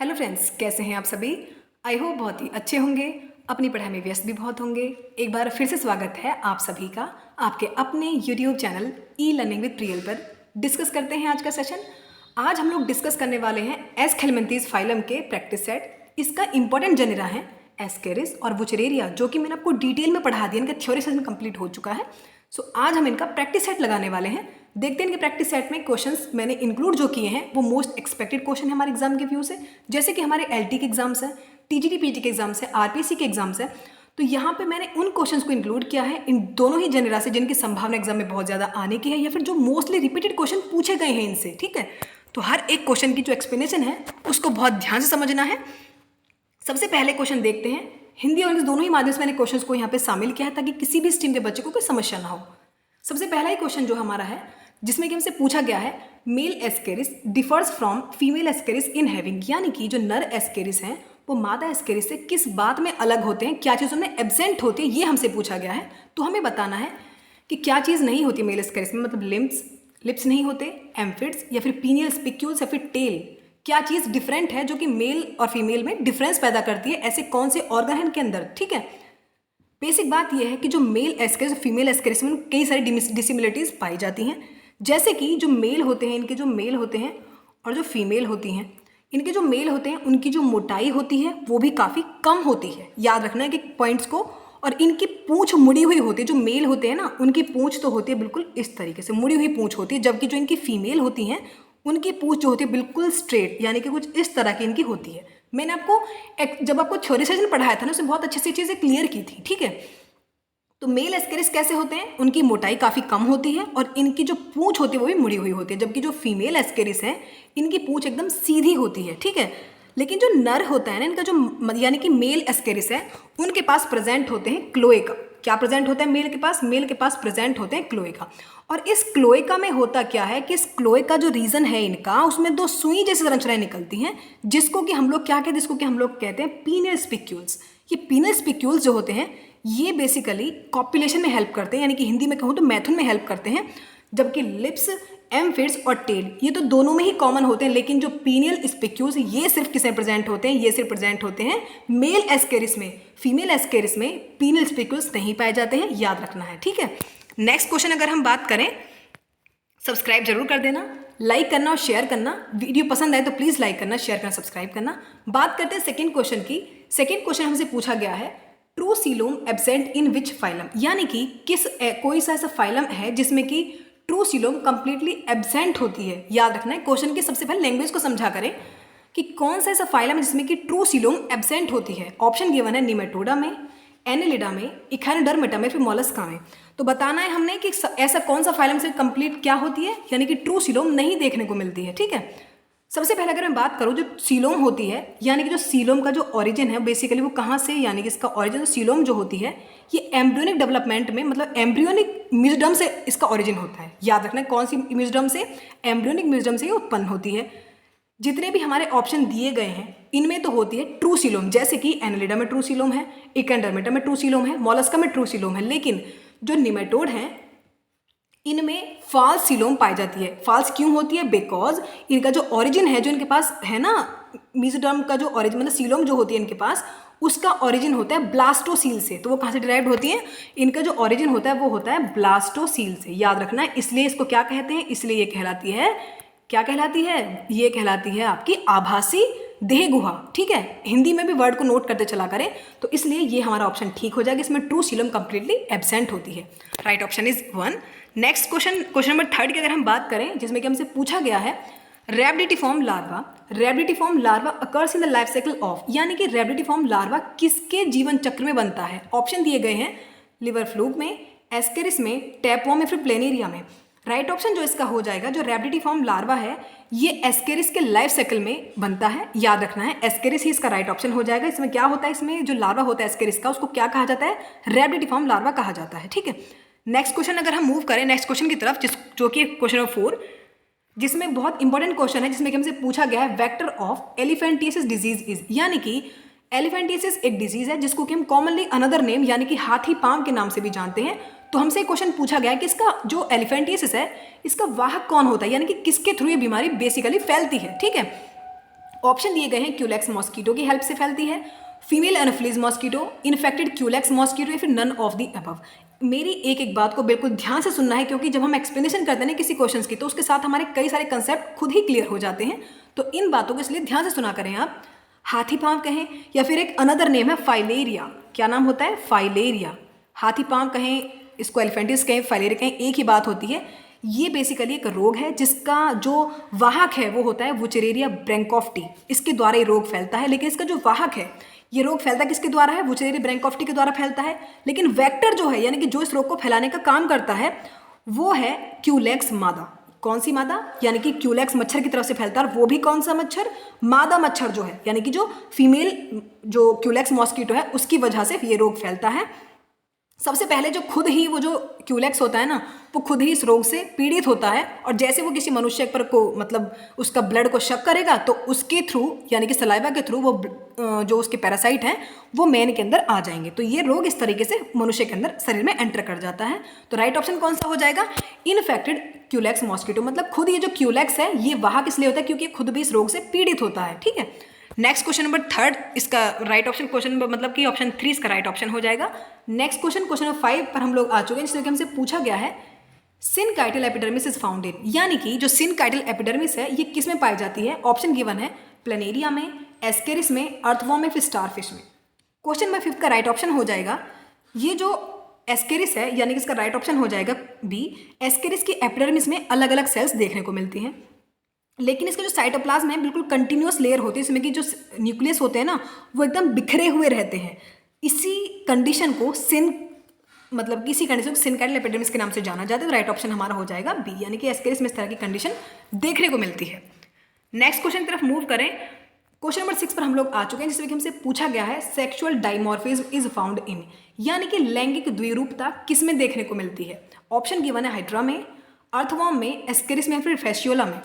Hello friends, कैसे हैं आप सभी। आई होप बहुत ही अच्छे होंगे, अपनी पढ़ाई में व्यस्त भी बहुत होंगे। एक बार फिर से स्वागत है आप सभी का आपके अपने YouTube channel e learning with Priyal पर। डिस्कस करते हैं आज का सेशन। आज हम लोग डिस्कस करने वाले हैं एस्केलमेंथीज फाइलम के प्रैक्टिस सेट। इसका इंपॉर्टेंट जेनेरा है एस्केरिस और वुचरेरिया, जो कि मैंने आपको डिटेल में पढ़ा दिया। इनका थ्योरी सेशन कंप्लीट हो चुका है। सो आज हम इनका प्रैक्टिस सेट लगाने वाले हैं। देखते हैं इनके प्रैक्टिस सेट में क्वेश्चंस मैंने इंक्लूड जो किए हैं वो मोस्ट एक्सपेक्टेड क्वेश्चन है हमारे एग्जाम के व्यू से। जैसे कि हमारे एलटी के एग्जाम्स हैं, टीजीटी पीटी के एग्जाम्स हैं, आरपीसी के एग्जाम्स हैं। तो यहाँ पे मैंने उन क्वेश्चंस को इंक्लूड किया है इन दोनों ही जेनेरा से जिनकी संभावना एग्जाम में बहुत ज़्यादा आने की है, या फिर जो मोस्टली रिपीटेड क्वेश्चन पूछे गए हैं इनसे। ठीक है, तो हर एक क्वेश्चन की जो एक्सप्लेनेशन है उसको बहुत ध्यान से समझना है। सबसे पहले क्वेश्चन देखते हैं। हिंदी और इंग्लिश दोनों ही माध्यम से मैंने क्वेश्चंस को यहाँ पे शामिल किया है ताकि किसी भी स्ट्रीम के बच्चे को कोई समस्या ना हो। सबसे पहला ही क्वेश्चन जो हमारा है, जिसमें कि हमसे पूछा गया है male ascaris differs from female ascaris in having, यानी कि जो नर एस्केरिस हैं वो मादा एस्केरिस से किस बात में अलग होते हैं, क्या चीज़ उनमें एब्सेंट होती है, ये हमसे पूछा गया है। तो हमें बताना है कि क्या चीज़ नहीं होती मेल एस्केरिस में, मतलब लिप्स नहीं होते, एम्फिड्स या फिर पीनियल स्पिक्यूल्स या फिर टेल। क्या चीज़ डिफरेंट है जो कि मेल और फीमेल में डिफरेंस पैदा करती है, ऐसे कौन से ऑर्गन हैं इनके अंदर। ठीक है, बेसिक बात यह है कि जो मेल एस्केरिस और फीमेल एस्केरिस में कई सारी डिसिमिलरिटीज़ पाई जाती हैं। जैसे कि जो मेल होते हैं, इनके जो मेल होते हैं और जो फीमेल होती हैं, इनके जो मेल होते हैं उनकी जो मोटाई होती है वो भी काफ़ी कम होती है। याद रखना है कि पॉइंट्स को। और इनकी पूंछ मुड़ी हुई होती है। जो मेल होते हैं ना, उनकी पूंछ तो होती है बिल्कुल इस तरीके से मुड़ी हुई पूंछ होती है, जबकि जो इनकी फीमेल होती हैं उनकी पूंछ जो होती है बिल्कुल स्ट्रेट, यानी कि कुछ इस तरह की इनकी होती है। मैंने आपको जब आपको थ्योरी सेशन पढ़ाया था ना, उसमें बहुत अच्छे से चीज़ें क्लियर की थी। ठीक है, तो मेल एस्केरिस कैसे होते हैं, उनकी मोटाई काफ़ी कम होती है और इनकी जो पूंछ होती है वो भी मुड़ी हुई होती है, जबकि जो फीमेल एस्केरिस है इनकी पूंछ एकदम सीधी होती है। ठीक है, लेकिन जो नर होता है ना, इनका जो यानी कि मेल एस्केरिस है, उनके पास प्रेजेंट होते हैं क्लोएका। क्या प्रेजेंट होता है मेल के पास प्रेजेंट होते हैं क्लोएका। और इस क्लोएका में होता क्या है कि इस क्लोएका जो रीजन है इनका, उसमें दो सुई जैसी संरचनाएं निकलती हैं, जिसको कि हम लोग क्या कहते हैं, जिसको कि हम लोग कहते हैं पीनियल स्पिक्यूल्स। ये पीनियल स्पिक्यूल्स जो होते हैं ये बेसिकली कॉपुलेशन में हेल्प करते हैं, यानी कि हिंदी में कहूँ तो मैथुन में हेल्प करते हैं। जबकि लिप्स, एम्फिड्स और टेल ये तो दोनों में ही कॉमन होते हैं, लेकिन जो पीनियल स्पिक्यूल्स ये सिर्फ किसमें प्रेजेंट होते हैं, ये सिर्फ प्रेजेंट होते हैं मेल एस्केरिस में। फीमेल एस्केरिस में पीनियल स्पिक्यूल्स नहीं पाए जाते हैं, याद रखना है। ठीक है, नेक्स्ट क्वेश्चन अगर हम बात करें, सब्सक्राइब जरूर कर देना, लाइक करना और शेयर करना। वीडियो पसंद आए तो प्लीज़ लाइक करना, शेयर करना, सब्सक्राइब करना। बात करते हैं सेकंड क्वेश्चन की। सेकंड क्वेश्चन हमसे पूछा गया है true coelom absent in which phylum, यानी कि कोई सा ऐसा फाइलम है जिसमें कि ट्रू सीलोम कंप्लीटली एब्सेंट होती है। याद रखना है, क्वेश्चन की सबसे पहले लैंग्वेज को समझा करें कि कौन सा ऐसा फाइलम है जिसमें कि ट्रू सीलोम एब्सेंट होती है। ऑप्शन गिवन है निमेटोडा में, एनेलिडा में, इखैनोडर्मेटा में, फिर मोलस्का में। तो बताना है हमने कि ऐसा कौन सा फाइलम से कंप्लीट क्या होती है, यानी कि ट्रू सीलोम नहीं देखने को मिलती है। ठीक है, सबसे पहले अगर मैं बात करूँ जो सीलोम होती है, यानी कि जो सीलोम का जो ओरिजिन है बेसिकली वो कहाँ से, यानी कि इसका ओरिजिन सीलोम जो होती है ये एम्ब्रियोनिक डेवलपमेंट में, मतलब एम्ब्रियोनिक म्यूजिडम से इसका ओरिजिन होता है। याद रखना है कौन सी म्यूजिडम से, एम्ब्रियोनिक म्यूजिडम से ये उत्पन्न होती है। जितने भी हमारे ऑप्शन दिए गए हैं इनमें तो होती है ट्रू सीलोम, जैसे कि एनेलिडा में ट्रू सीलोम है, इखैनोडर्मेटा में ट्रू सीलोम है, मोलस्का में ट्रू सीलोम है। लेकिन जो निमेटोड हैं इनमें फॉल्स सीलोम पाई जाती है। फॉल्स क्यों होती है, बिकॉज इनका जो ओरिजिन है, जो इनके पास है ना मीजोडर्म का जो ओरिजिन, मतलब सीलोम जो होती है इनके पास, उसका ओरिजिन होता है ब्लास्टोसील से। तो वो कहाँ से डिराइव्ड होती है, इनका जो ओरिजिन होता है वो होता है ब्लास्टोसील से। याद रखना है, इसलिए इसको क्या कहते हैं, इसलिए ये कहलाती है, क्या कहलाती है, ये कहलाती है आपकी आभासी देह गुहा। ठीक है, हिंदी में भी वर्ड को नोट करते चला करें, तो इसलिए ये हमारा ऑप्शन ठीक हो जाएगा। इसमें ट्रू सीलोम कंप्लीटली एब्सेंट होती है। Right option is 1। Next question number 3 की अगर हम बात करें, जिसमें कि हमसे पूछा गया है rhabditiform larva occurs in the life cycle of, यानी कि रैबिडिटिफॉर्म लार्वा किसके जीवन चक्र में बनता है। ऑप्शन दिए गए हैं लिवर फ्लूक में, एस्केरिस में, टैपवॉर्म में, फिर प्लेनेरिया में। राइट ऑप्शन जो इसका हो जाएगा, जो रैबिडिटिफॉर्म लार्वा है ये एस्केरिस के लाइफ साइकिल में बनता है। याद रखना है, एस्केरिस ही इसका राइट ऑप्शन हो जाएगा। इसमें क्या होता है, इसमें जो लार्वा होता है एस्केरिस का, उसको क्या कहा जाता है, रैबिडिटिफॉर्म लार्वा कहा जाता है। ठीक है, नेक्स्ट क्वेश्चन अगर हम मूव करें नेक्स्ट क्वेश्चन की तरफ, जो कि क्वेश्चन नंबर 4, जिसमें बहुत इंपॉर्टेंट क्वेश्चन है, जिसमें कि हमसे पूछा गया है वेक्टर ऑफ एलिफेंटियसिस डिजीज इज, यानी कि एलिफेंटियसिस एक डिजीज है जिसको कि हम कॉमनली अनदर नेम यानी कि हाथी पांव के नाम से भी जानते हैं। तो हमसे क्वेश्चन पूछा गया है कि इसका जो एलिफेंटियसिस है इसका वाहक कौन होता है, यानी कि किसके थ्रू ये बीमारी बेसिकली फैलती है। ठीक है, ऑप्शन दिए गए हैं, क्यूलेक्स मॉस्किटो की हेल्प से फैलती है, female anopheles mosquito, infected Culex mosquito, या फिर नन ऑफ द अबव। मेरी एक एक बात को बिल्कुल ध्यान से सुनना है, क्योंकि जब हम एक्सप्लेनेशन करते हैं ना किसी क्वेश्चन की, तो उसके साथ हमारे कई सारे कंसेप्ट खुद ही क्लियर हो जाते हैं। तो इन बातों को इसलिए ध्यान से सुना करें आप। हाथी पांव कहें या फिर एक अनदर नेम है फाइलेरिया। क्या नाम होता है? फाइलेरिया। हाथी पांव कहें, इसको एलिफेंटिस कहें, फाइलेरिया कहें, एक ही बात होती है। ये बेसिकली एक रोग है जिसका जो वाहक है वो होता है वुचेरेरिया ब्रैंकोफ्टी। इसके द्वारा ये रोग फैलता है, लेकिन इसका जो वाहक है, ये रोग फैलता किसके द्वारा है? वुचेरेरिया ब्रैंकोफ्टी के द्वारा फैलता है। लेकिन वेक्टर जो है, यानी कि जो इस रोग को फैलाने का काम करता है, वो है क्यूलेक्स मादा। कौन सी मादा? यानी कि क्यूलेक्स मच्छर की तरफ से फैलता है। और वो भी कौन सा मच्छर? मादा मच्छर जो है, यानी कि जो फीमेल जो क्यूलेक्स मॉस्किटो है उसकी वजह से ये रोग फैलता है। सबसे पहले जो खुद ही वो जो क्यूलेक्स होता है ना, वो खुद ही इस रोग से पीड़ित होता है, और जैसे वो किसी मनुष्य पर को मतलब उसका ब्लड को शक करेगा, तो उसके थ्रू यानी कि सलाइवा के थ्रू वो जो उसके पैरासाइट हैं वो मैन के अंदर आ जाएंगे। तो ये रोग इस तरीके से मनुष्य के अंदर शरीर में एंटर कर जाता है। तो राइट ऑप्शन कौन सा हो जाएगा? Infected Culex mosquito. मतलब खुद ये जो क्यूलेक्स है ये वाहक इसलिए होता है क्योंकि खुद भी इस रोग से पीड़ित होता है। ठीक है। नेक्स्ट क्वेश्चन नंबर 3 इसका राइट ऑप्शन, क्वेश्चन मतलब कि ऑप्शन 3 इसका राइट ऑप्शन हो जाएगा। नेक्स्ट क्वेश्चन, क्वेश्चन नंबर 5 पर हम लोग आ चुके हैं, जिसमें हमसे पूछा गया है सिनकाइटल एपिडर्मिस इज फाउंड इन, यानी कि जो सिनकाइटल एपिडर्मिस है ये किस में पाई जाती है? ऑप्शन गिवन है प्लेनेरिया में, एस्केरिस में, अर्थवॉर्म में, फिर स्टारफिश में। क्वेश्चन नंबर 5 का राइट ऑप्शन हो जाएगा ये जो एस्केरिस है, यानी कि इसका राइट ऑप्शन हो जाएगा बी। एस्केरिस की एपिडर्मिस में अलग अलग सेल्स देखने को मिलती हैं, लेकिन इसका जो साइटोप्लाज्म है बिल्कुल कंटिन्यूअस लेयर होती है, इसमें कि जो न्यूक्लियस होते हैं ना वो एकदम बिखरे हुए रहते हैं। इसी कंडीशन को मतलब इसी कंडीशन को सिनकाइटल एपिडर्मिस के नाम से जाना जाता है। तो राइट ऑप्शन हमारा हो जाएगा बी, यानी कि एस्केरिस में इस तरह की कंडीशन देखने को मिलती है। नेक्स्ट क्वेश्चन की तरफ मूव करें। क्वेश्चन नंबर 6 पर हम लोग आ चुके हैं, जिसमें कि हमसे पूछा गया है sexual dimorphism is found in, यानी कि लैंगिक द्विरूपता किस में देखने को मिलती है? ऑप्शन गिवन है हाइड्रा में, अर्थवॉर्म में, एस्केरिस में, फिर फेस्टियोला में।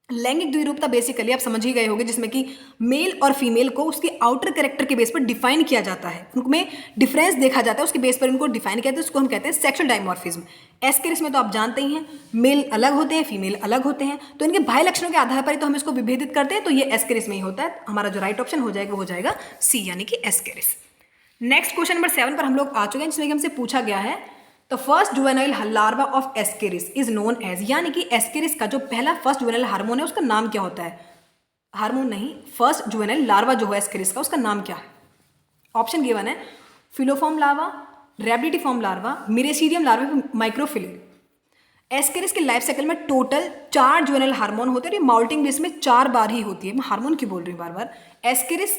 लैंगिक द्विरूपता बेसिकली आप समझ ही गए होंगे, जिसमें कि मेल और फीमेल को उसके आउटर कैरेक्टर के बेस पर डिफाइन किया जाता है, उनमें डिफरेंस देखा जाता है, उसके बेस पर इनको डिफाइन किया जाता है, उसको हम कहते हैं सेक्सुअल डाइमॉर्फिज्म। एस्केरिस में तो आप जानते ही हैं मेल अलग होते हैं, फीमेल अलग होते हैं, तो इनके बाह्य लक्षणों के आधार पर ही तो हम इसको विभेदित करते हैं। तो ये एस्केरिस में ही होता है। हमारा जो राइट ऑप्शन हो जाएगा वो हो जाएगा सी, यानी कि एस्केरिस। नेक्स्ट क्वेश्चन नंबर 7 पर हम लोग आ चुके हैं, जिसमें हमसे पूछा गया है the first juvenile larva of ascaris is known as, यानी कि एस्केरिस का जो पहला फर्स्ट जुवेनाइल हार्मोन है उसका नाम क्या होता है? हार्मोन नहीं, फर्स्ट जुवेनाइल लार्वा जो है एस्केरिस का उसका नाम क्या है? ऑप्शन गिवन है फिलोफॉर्म लार्वा, रैबिडिफॉर्म लार्वा, मिरेसीडियम लार्वा, माइक्रोफिली। एस्केरिस के लाइफ साइकिल में टोटल 4 जुवेनाइल हार्मोन होते हैं। ये माउल्टिंग बेस में 4 बार ही होती है। मैं हार्मोन क्यों बोल रही हूँ बार बार? एस्केरिस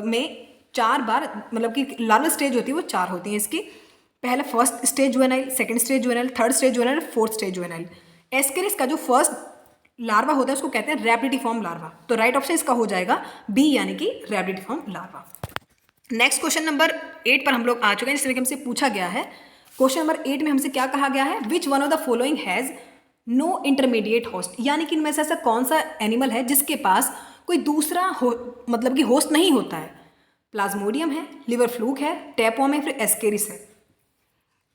में 4 बार मतलब कि लार्वा स्टेज होती है वो 4 होती हैं इसकी। पहला first stage juvenile, second stage juvenile, third stage juvenile, fourth stage juvenile. Ascaris का जो फर्स्ट लार्वा होता है उसको कहते हैं रैबिडिफॉर्म लार्वा। तो राइट ऑप्शन इसका हो जाएगा बी, यानी कि रैबिडिफॉर्म लार्वा। नेक्स्ट क्वेश्चन नंबर 8 पर हम लोग आ चुके हैं, जिसमें हमसे पूछा गया है क्वेश्चन नंबर 8 में हमसे क्या कहा गया है? Which one of the following has no intermediate host, यानी कि इनमें से ऐसा कौन सा एनिमल है जिसके पास कोई दूसरा मतलब कि होस्ट नहीं होता है? प्लाज्मोडियम है, लिवर फ्लूक है, टैपवर्म है, फिर एस्केरिस है।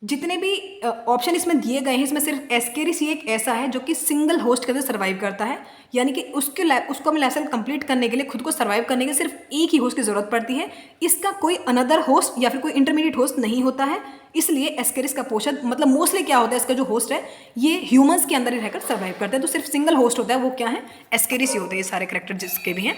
जितने भी ऑप्शन इसमें दिए गए हैं इसमें सिर्फ एस्केरिस ही एक ऐसा है जो कि सिंगल होस्ट के अंदर सर्वाइव करता है, यानी कि उसको हमें लाइफ साइकिल कंप्लीट करने के लिए, खुद को सर्वाइव करने के लिए सिर्फ एक ही होस्ट की जरूरत पड़ती है। इसका कोई अनदर होस्ट या फिर कोई इंटरमीडिएट होस्ट नहीं होता है। इसलिए एस्केरिस का पोषण मतलब मोस्टली क्या होता है, इसका जो होस्ट है ये ह्यूमंस के अंदर ही रहकर सर्वाइव करता है। तो सिर्फ सिंगल होस्ट होता है, वो क्या है? एस्केरिस ही होते हैं, ये सारे करेक्टर जिसके भी हैं।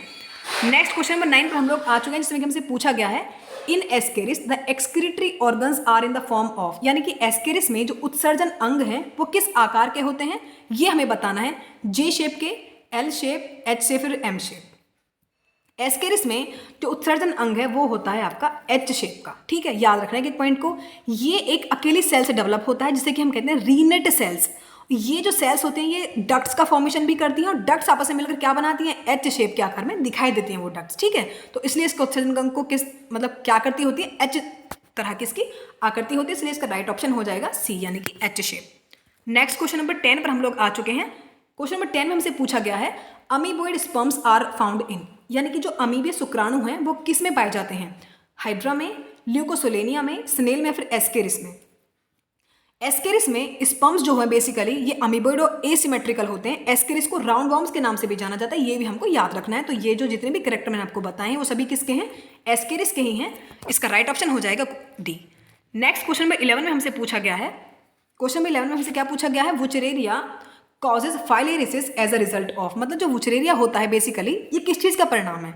नेक्स्ट क्वेश्चन नंबर 9 पर हम लोग आ चुके हैं, जिसमें हमसे पूछा गया है in Ascaris the excretory organs are in the form of, यानी कि एस्केरिस में जो उत्सर्जन अंग हैं वो किस आकार के होते हैं ये हमें बताना है। जे शेप के, एल शेप, एच शेप, फिर एम शेप। एस्केरिस में जो उत्सर्जन अंग है वो होता है आपका एच शेप का। ठीक है, याद रखना है कि पॉइंट को, ये एक अकेली सेल से डेवलप होता है जिसे कि हम कहते हैं रीनेट सेल्स। ये जो सेल्स होते हैं ये डक्ट्स का फॉर्मेशन भी करती हैं और डक्ट्स आपस में मिलकर क्या बनाती हैं? एच शेप के आकार में दिखाई देती हैं वो डक्ट्स। ठीक है, तो इसलिए इसका उत्सर्जन अंग को किस मतलब क्या आकृति होती है? एच तरह की इसकी आकृति होती है, इसलिए इसका राइट ऑप्शन हो जाएगा सी, यानी कि H shape. Next question number 10 पर हम लोग आ चुके हैं। क्वेश्चन नंबर 10 में हमसे पूछा गया है amoeboid sperms are found in, यानी कि जो अमीबीय शुक्राणु हैं वो किस में पाए जाते हैं? हाइड्रा में, ल्यूकोसोलेनिया में, स्नेल में, फिर एस्केरिस में। एस्केरिस में स्पर्म्स जो है बेसिकली ये अमीबॉइड और एसिमेट्रिकल होते हैं। एस्केरिस को राउंड वॉर्म्स के नाम से भी जाना जाता है, ये भी हमको याद रखना है। तो ये जो जितने भी कैरेक्टर मैंने आपको बताए हैं वो सभी किसके हैं, एस्केरिस के ही हैं। इसका राइट ऑप्शन हो जाएगा डी। नेक्स्ट क्वेश्चन नंबर 11 में हमसे पूछा गया है, क्वेश्चन नंबर 11 में हमसे क्या पूछा गया है, wuchereria causes filariasis as a result of, मतलब जो वुचरेरिया होता है बेसिकली ये किस चीज़ का परिणाम है,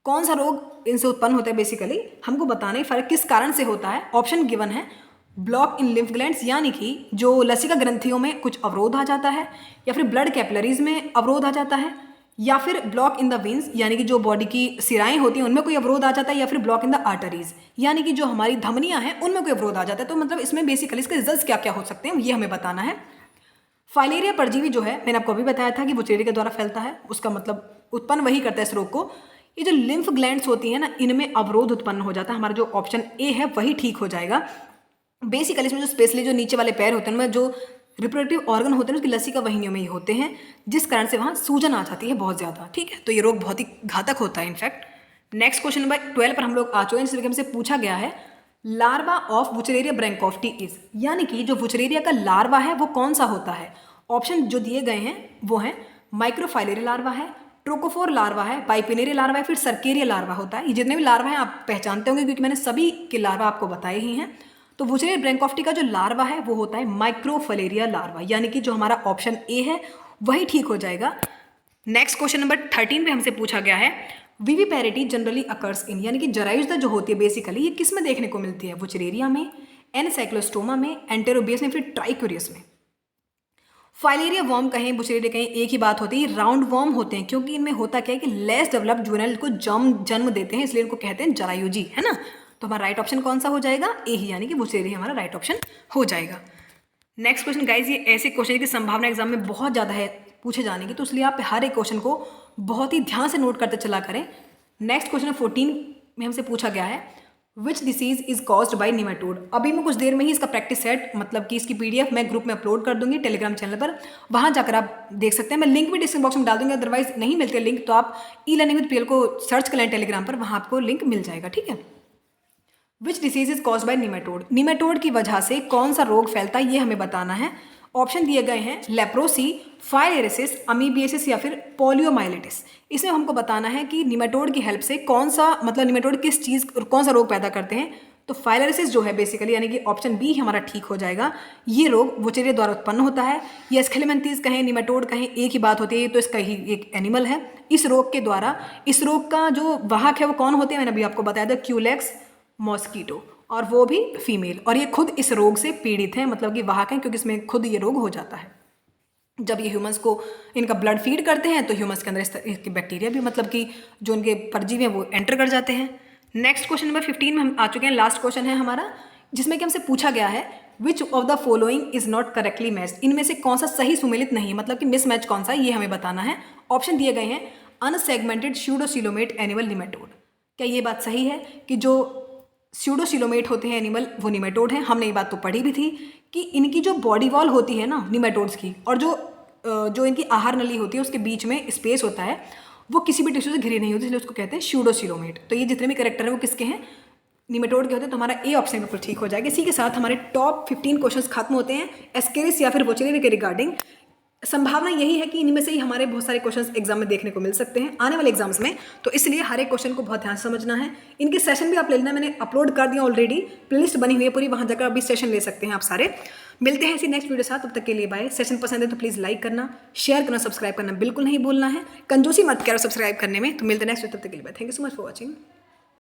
कौन सा रोग इनसे उत्पन्न होता है, बेसिकली हमको बताना है फर्क किस कारण से होता है। ऑप्शन गिवन है ब्लॉक इन लिम्फ ग्लैंड्स, यानी कि जो लसिका ग्रंथियों में कुछ अवरोध आ जाता है, या फिर ब्लड कैपिलरीज में अवरोध आ जाता है, या फिर ब्लॉक इन द वेन्स यानी कि जो बॉडी की सिराएं होती हैं उनमें कोई अवरोध आ जाता है, या फिर ब्लॉक इन द आर्टरीज यानी कि जो हमारी धमनियां हैं उनमें कोई अवरोध आ जाता है। तो मतलब इसमें बेसिकली इसके रिजल्ट्स क्या क्या हो सकते हैं ये हमें बताना है। फाइलेरिया परजीवी जो है मैंने आपको अभी बताया था कि वुचरेरिया के द्वारा फैलता है, उसका मतलब उत्पन्न वही करता है इस रोग को। ये जो लिम्फ ग्लैंड्स होती हैं ना इनमें अवरोध उत्पन्न हो जाता है, हमारा जो ऑप्शन ए है वही ठीक हो जाएगा। बेसिकली इसमें जो स्पेशली जो नीचे वाले पैर होते हैं उनमें जो रिप्रोडक्टिव ऑर्गन होते हैं उसकी लसिका वहिनियों में ही होते हैं, जिस कारण से वहाँ सूजन आ जाती है बहुत ज़्यादा। ठीक है, तो ये रोग बहुत ही घातक होता है इनफैक्ट। नेक्स्ट क्वेश्चन नंबर 12 पर हम लोग आ चुके हैं, जिसमें हमसे पूछा गया है लार्वा ऑफ वुचरेरिया ब्रैंकोफ्टी इज, यानी कि जो वुचरेरिया का लार्वा है वो कौन सा होता है। ऑप्शन जो दिए गए हैं वो हैं माइक्रोफाइलेरिया लार्वा है, ट्रोकोफोर लार्वा है, बाइपिनेरिया लार्वा है, फिर सर्केरिया लार्वा होता है। ये जितने भी लार्वा हैं आप पहचानते होंगे क्योंकि मैंने सभी के लार्वा आपको बताए ही हैं। तो वुचरेरिया ब्रैंकोफ्टी का जो लार्वा है वो होता है माइक्रोफाइलेरिया लार्वा, यानी कि जो हमारा ऑप्शन ए है वही ठीक हो जाएगा। नेक्स्ट क्वेश्चन नंबर 13 पे हमसे पूछा गया है विविपेरिटी जनरली अकर्स इन, यानी कि जरायुजता जो होती है बेसिकली ये किस में देखने को मिलती है, वुचरेरिया में, एनसाइक्लोस्टोमा में, एंटेरोबियस में, फिर ट्राइक्यूरियस में। फाइलेरिया वर्म कहें बुचरेरिया कहें एक ही बात होती है, राउंड वर्म होते हैं क्योंकि इनमें होता क्या है कि लेस डेवलप्ड जुवेनाइल को जन्म देते हैं, इसलिए इनको कहते हैं जरायुजी, है ना। तो हमारा राइट ऑप्शन कौन सा हो जाएगा, ए ही, यानी कि बुचरेरिया हमारा राइट ऑप्शन हो जाएगा। नेक्स्ट क्वेश्चन गाइज, ये ऐसे क्वेश्चन की संभावना एग्जाम में बहुत ज़्यादा है पूछे जाने की, तो इसलिए आप हर एक क्वेश्चन को बहुत ही ध्यान से नोट करते चला करें। नेक्स्ट क्वेश्चन 14 में हमसे पूछा गया है which disease is caused by nematode. अभी मैं कुछ देर में ही इसका प्रैक्टिस सेट मतलब कि इसकी PDF मैं ग्रुप में अपलोड कर दूंगी टेलीग्राम चैनल पर, वहां जाकर आप देख सकते हैं। मैं लिंक भी डिस्क्रिप्शन बॉक्स में डाल दूंगी, अदरवाइज नहीं मिलती है लिंक तो आप ई-लर्निंग विद PL को सर्च कर लें टेलीग्राम पर, वहां आपको लिंक मिल जाएगा। ठीक है, which disease is caused by nematode, nematode की वजह से कौन सा रोग फैलता है ये हमें बताना है। ऑप्शन दिए गए हैं लेप्रोसी, फाइलेरिसिस, अमीबियासिस या फिर पोलियोमाइलिटिस। इसमें हमको बताना है कि निमेटोड की हेल्प से कौन सा मतलब निमेटोड किस चीज़ कौन सा रोग पैदा करते हैं। तो फाइलेरिसिस जो है बेसिकली यानी कि ऑप्शन बी हमारा ठीक हो जाएगा। ये रोग वुचरेरिया द्वारा उत्पन्न होता है, ये एस्केलेमेंथीज कहें निमेटोड कहें एक ही बात होती है, तो इसका ही एक एनिमल है। इस रोग के द्वारा इस रोग का जो वाहक है वो कौन होते हैं, मैंने अभी आपको बताया था क्यूलेक्स मॉस्कीटो, और वो भी फीमेल, और ये खुद इस रोग से पीड़ित हैं मतलब कि वाहक हैं क्योंकि इसमें खुद ये रोग हो जाता है। जब ये ह्यूमंस को इनका ब्लड फीड करते हैं तो ह्यूमंस के अंदर इसके बैक्टीरिया भी मतलब कि जो उनके परजीवी हैं वो एंटर कर जाते हैं। नेक्स्ट क्वेश्चन नंबर 15 में हम आ चुके हैं, लास्ट क्वेश्चन है हमारा, जिसमें कि हमसे पूछा गया है which of the following is not correctly matched, इनमें से कौन सा सही सुमेलित नहीं, मतलब कि मिसमैच कौन सा है ये हमें बताना है। ऑप्शन दिए गए हैं अनसेगमेंटेड स्यूडोसिलोमेट एनिमल निमेटोड। क्या ये बात सही है कि जो स्यूडोसिलोमेट होते हैं एनिमल वो निमेटोड हैं? हमने ये बात तो पढ़ी भी थी कि इनकी जो बॉडी वॉल होती है ना निमेटोड्स की, और जो इनकी आहार नली होती है उसके बीच में स्पेस होता है वो किसी भी टिश्यू से घिरी नहीं होती, इसलिए उसको कहते हैं स्यूडोसिलोमेट। तो ये जितने भी कैरेक्टर हैं वो किसके हैं, निमेटोड के होते हैं। तो हमारा ए ऑप्शन बिल्कुल ठीक हो जाएगा। इसी के साथ हमारे टॉप 15 क्वेश्चंस खत्म होते हैं एस्केरिस या फिर वुचरेरिया के रिगार्डिंग। संभावना यही है कि इनमें से ही हमारे बहुत सारे क्वेश्चंस एग्जाम में देखने को मिल सकते हैं आने वाले एग्जाम्स में, तो इसलिए हर एक क्वेश्चन को बहुत ध्यान से समझना है। इनके सेशन भी आप ले लेना, मैंने अपलोड कर दिया ऑलरेडी, प्लेलिस्ट बनी हुई है पूरी, वहाँ जाकर अभी सेशन ले सकते हैं आप सारे। मिलते हैं इसी नेक्स्ट वीडियो साथ, तब तक के लिए बाय। सेशन पसंद है तो प्लीज़ लाइक करना, शेयर करना, सब्सक्राइब करना बिल्कुल नहीं भूलना है, कंजूसी मत करो सब्सक्राइब करने में। तो मिलते हैं नेक्स्ट वीडियो, तब तक के लिए bye. Thank you so much for watching.